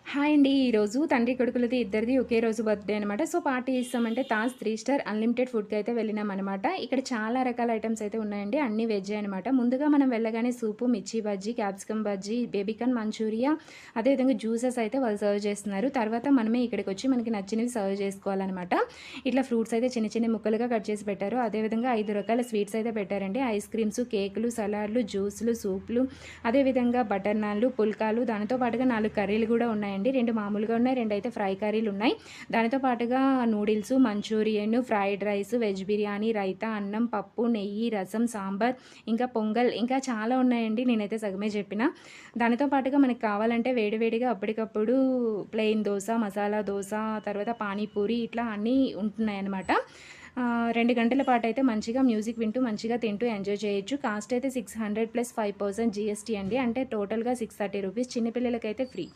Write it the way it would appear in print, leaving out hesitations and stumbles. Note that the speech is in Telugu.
హాయ్ అండి. ఈరోజు తండ్రి కొడుకులది ఇద్దరిది ఒకే రోజు బర్త్‌డే అనమాట. సో, పార్టీ ఇస్తామంటే తాజ్ 3 స్టార్ అన్‌లిమిటెడ్ ఫుడ్‌కైతే వెళ్ళినామనమాట. ఇక్కడ చాలా రకాల ఐటెమ్స్ అయితే ఉన్నాయండి. అన్నీ వెజ్జే అనమాట. ముందుగా మనం వెళ్ళగానే soup, mirchi bajji, capsicum bajji, baby corn manchurian, అదేవిధంగా జ్యూసెస్ అయితే వాళ్ళు సర్వ్ చేస్తున్నారు. తర్వాత మనమే ఇక్కడికొచ్చి మనకి నచ్చినవి సర్వ్ చేసుకోవాలనమాట. ఇట్లా ఫ్రూట్స్ అయితే చిన్న చిన్న ముక్కలుగా కట్ చేసి పెట్టారు. అదేవిధంగా 5 రకాల స్వీట్స్ అయితే పెట్టారండి. ఐస్ క్రీమ్స్, కేకులు, సలాడ్లు, జ్యూస్‌లు, సూప్‌లు, అదేవిధంగా బటర్ నాన్‌లు, పుల్కాలు, దానితో పాటుగా 4 కర్రీలు గూడా ఉన్నాయండి. 2 మామూలుగా ఉన్నాయి, 2 అయితే ఫ్రై కర్రీలున్నాయి. దానితో పాటుగా noodles, Manchurian, fried rice, veg biryani, raita, అన్నం, పప్పు, నెయ్యి, రసం, సాంబార్, ఇంకా పొంగల్, ఇంకా చాలా ఉన్నాయండి. నేనైతే సగమే చెప్పిన. దానితో పాటుగా మనకు కావాలంటే వేడివేడిగా అప్పటికప్పుడు ప్లెయిన్ దోస, మసాలా దోస, తర్వాత పానీపూరి ఇట్లా అన్నీ ఉంటున్నాయన్నమాట. 2 గంటల పాటైతే మంచిగా మ్యూజిక్ వింటూ, మంచిగా తింటూ ఎంజాయ్ చేయొచ్చు. కాస్ట్ అయితే 600 ప్లస్ 5% జీఎస్టీ అండి. అంటే టోటల్‌గా 630 రూపీస్. చిన్న పిల్లలకైతే ఫ్రీ.